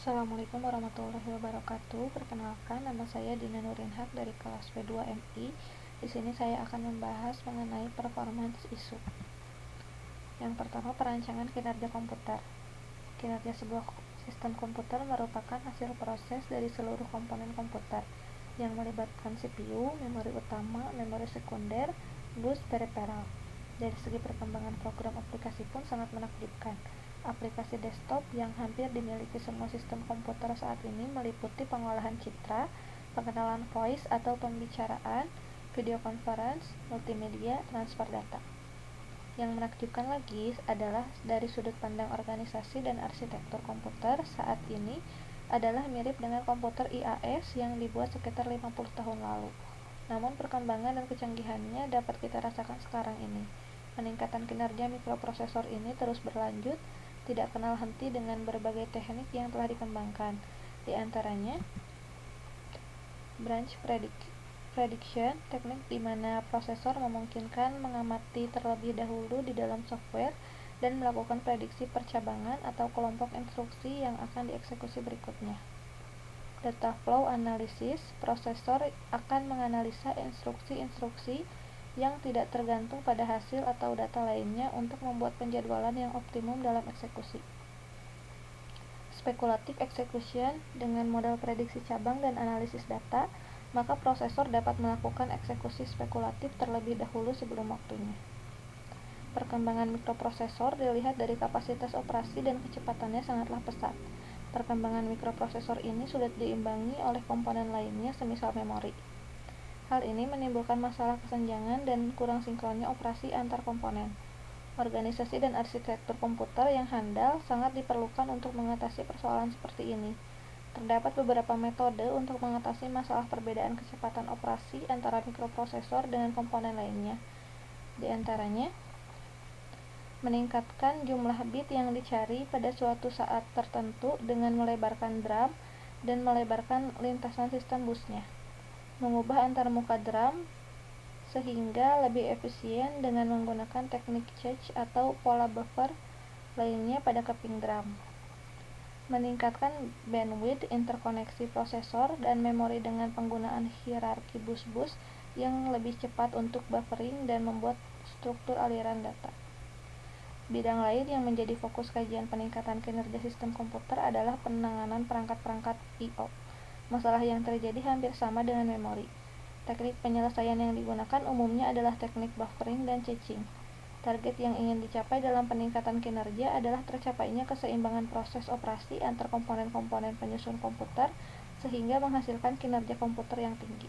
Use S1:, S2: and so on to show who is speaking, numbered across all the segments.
S1: Assalamualaikum warahmatullahi wabarakatuh. Perkenalkan, nama saya Dina Nurinhak dari kelas P2MI. Di sini saya akan membahas mengenai performance issue. Yang pertama, perancangan kinerja komputer. Kinerja sebuah sistem komputer merupakan hasil proses dari seluruh komponen komputer yang melibatkan CPU, memori utama, memori sekunder, bus periferal. Dari segi perkembangan program aplikasi pun sangat menakjubkan. Aplikasi desktop yang hampir dimiliki semua sistem komputer saat ini meliputi pengolahan citra, pengenalan voice atau pembicaraan, video conference, multimedia, transfer data. Yang menakjubkan lagi adalah dari sudut pandang organisasi dan arsitektur komputer saat ini adalah mirip dengan komputer IAS yang dibuat sekitar 50 tahun lalu. Namun perkembangan dan kecanggihannya dapat kita rasakan sekarang ini. Peningkatan kinerja mikroprosesor ini terus berlanjut, tidak kenal henti dengan berbagai teknik yang telah dikembangkan. Di antaranya, branch prediction, teknik di mana prosesor memungkinkan mengamati terlebih dahulu di dalam software dan melakukan prediksi percabangan atau kelompok instruksi yang akan dieksekusi berikutnya. Data flow analysis, prosesor akan menganalisa instruksi-instruksi yang tidak tergantung pada hasil atau data lainnya untuk membuat penjadwalan yang optimum dalam eksekusi. Speculative execution, dengan modal prediksi cabang dan analisis data, maka prosesor dapat melakukan eksekusi spekulatif terlebih dahulu sebelum waktunya. Perkembangan mikroprosesor dilihat dari kapasitas operasi dan kecepatannya sangatlah pesat. Perkembangan mikroprosesor ini sudah diimbangi oleh komponen lainnya semisal memori. Hal ini menimbulkan masalah kesenjangan dan kurang sinkronnya operasi antar komponen. Organisasi dan arsitektur komputer yang handal sangat diperlukan untuk mengatasi persoalan seperti ini. Terdapat beberapa metode untuk mengatasi masalah perbedaan kecepatan operasi antara mikroprosesor dengan komponen lainnya. Di antaranya, meningkatkan jumlah bit yang dicari pada suatu saat tertentu dengan melebarkan drum dan melebarkan lintasan sistem busnya. Mengubah antarmuka drum sehingga lebih efisien dengan menggunakan teknik cache atau pola buffer lainnya pada keping drum. Meningkatkan bandwidth interkoneksi prosesor dan memori dengan penggunaan hierarki bus-bus yang lebih cepat untuk buffering dan membuat struktur aliran data. Bidang lain yang menjadi fokus kajian peningkatan kinerja sistem komputer adalah penanganan perangkat-perangkat I/O. Masalah yang terjadi hampir sama dengan memori. Teknik penyelesaian yang digunakan umumnya adalah teknik buffering dan caching. Target yang ingin dicapai dalam peningkatan kinerja adalah tercapainya keseimbangan proses operasi antar komponen-komponen penyusun komputer sehingga menghasilkan kinerja komputer yang tinggi.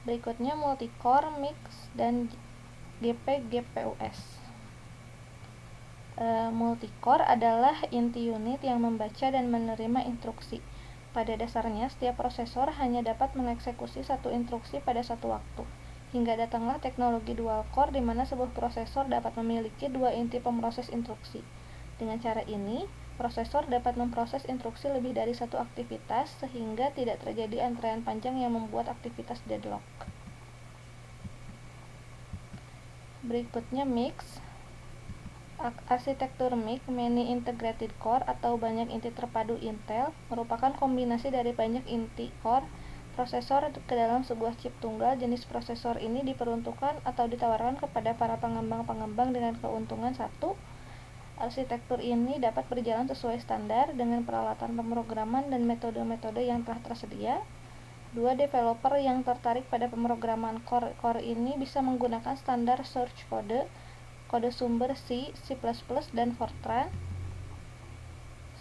S1: Berikutnya multicore, mix, dan GPGPUS. Multicore adalah inti unit yang membaca dan menerima instruksi. Pada dasarnya, setiap prosesor hanya dapat mengeksekusi satu instruksi pada satu waktu. Hingga datanglah teknologi dual core di mana sebuah prosesor dapat memiliki dua inti pemroses instruksi. Dengan cara ini, prosesor dapat memproses instruksi lebih dari satu aktivitas sehingga tidak terjadi antrean panjang yang membuat aktivitas deadlock. Berikutnya mix. Arsitektur MIC, Many Integrated Core atau banyak inti terpadu Intel, merupakan kombinasi dari banyak inti core prosesor ke dalam sebuah chip tunggal. Jenis prosesor ini diperuntukkan atau ditawarkan kepada para pengembang-pengembang dengan keuntungan 1. Arsitektur ini dapat berjalan sesuai standar dengan peralatan pemrograman dan metode-metode yang telah tersedia. 2. Developer yang tertarik pada pemrograman core ini bisa menggunakan standar source code sumber C, C++, dan Fortran.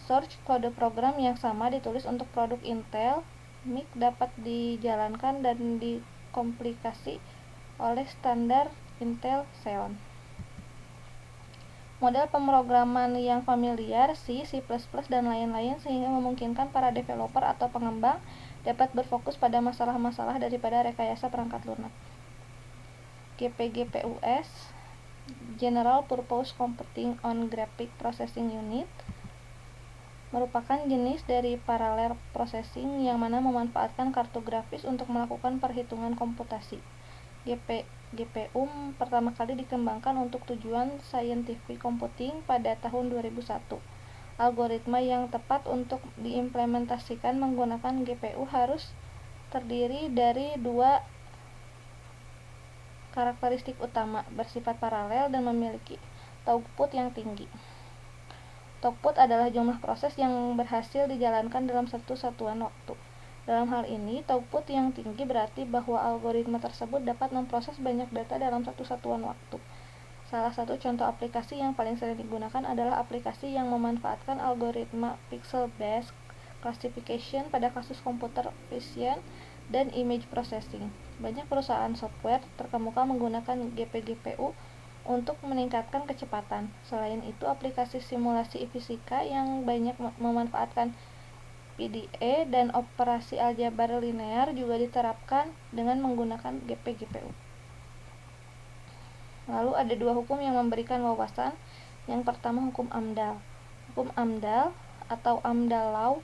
S1: Source kode program yang sama ditulis untuk produk Intel. MIC dapat dijalankan dan dikomplikasi oleh standar Intel Xeon. Model pemrograman yang familiar C, C++, dan lain-lain sehingga memungkinkan para developer atau pengembang dapat berfokus pada masalah-masalah daripada rekayasa perangkat lunak. GPGPUS, General Purpose Computing on Graphic Processing Unit, merupakan jenis dari parallel processing yang mana memanfaatkan kartu grafis untuk melakukan perhitungan komputasi. GPU pertama kali dikembangkan untuk tujuan scientific computing pada tahun 2001. Algoritma yang tepat untuk diimplementasikan menggunakan GPU harus terdiri dari dua karakteristik utama, bersifat paralel dan memiliki throughput yang tinggi. Throughput adalah jumlah proses yang berhasil dijalankan dalam satu satuan waktu. Dalam hal ini, throughput yang tinggi berarti bahwa algoritma tersebut dapat memproses banyak data dalam satu satuan waktu. Salah satu contoh aplikasi yang paling sering digunakan adalah aplikasi yang memanfaatkan algoritma pixel-based classification pada kasus computer vision dan image processing. Banyak perusahaan software terkemuka menggunakan GPU untuk meningkatkan kecepatan. Selain itu, aplikasi simulasi fisika yang banyak memanfaatkan PDE dan operasi aljabar linear juga diterapkan dengan menggunakan GPU. Lalu ada dua hukum yang memberikan wawasan. Yang pertama, hukum Amdahl. Hukum Amdahl atau Amdahl Law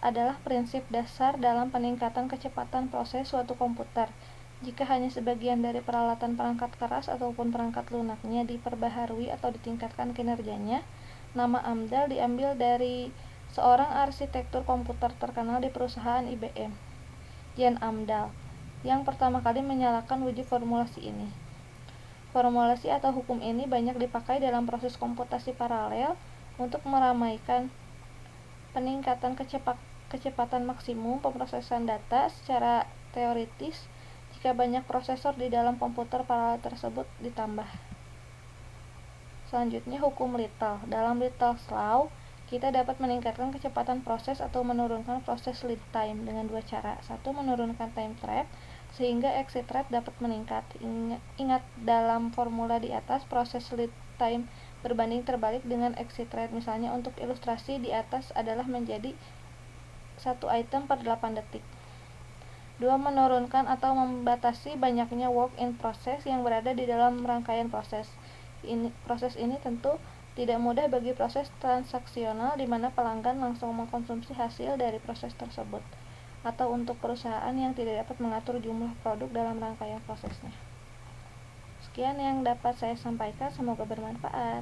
S1: adalah prinsip dasar dalam peningkatan kecepatan proses suatu komputer. Jika hanya sebagian dari peralatan perangkat keras ataupun perangkat lunaknya diperbaharui atau ditingkatkan kinerjanya, nama Amdahl diambil dari seorang arsitektur komputer terkenal di perusahaan IBM, Jan Amdahl, yang pertama kali menyalakan uji formulasi ini. Formulasi atau hukum ini banyak dipakai dalam proses komputasi paralel untuk meramaikan peningkatan kecepatan maksimum pemrosesan data secara teoritis jika banyak prosesor di dalam komputer paralel tersebut ditambah. Selanjutnya, hukum Little. Dalam Little's Law, kita dapat meningkatkan kecepatan proses atau menurunkan proses lead time dengan dua cara. Satu, menurunkan time trap sehingga exit rate dapat meningkat. Ingat dalam formula di atas, proses lead time berbanding terbalik dengan exit rate. Misalnya untuk ilustrasi di atas adalah menjadi 1 item per 8 detik. 2. Menurunkan atau membatasi banyaknya work in process yang berada di dalam rangkaian proses. Proses ini tentu tidak mudah bagi proses transaksional di mana pelanggan langsung mengkonsumsi hasil dari proses tersebut, atau untuk perusahaan yang tidak dapat mengatur jumlah produk dalam rangkaian prosesnya. Sekian yang dapat saya sampaikan, semoga bermanfaat.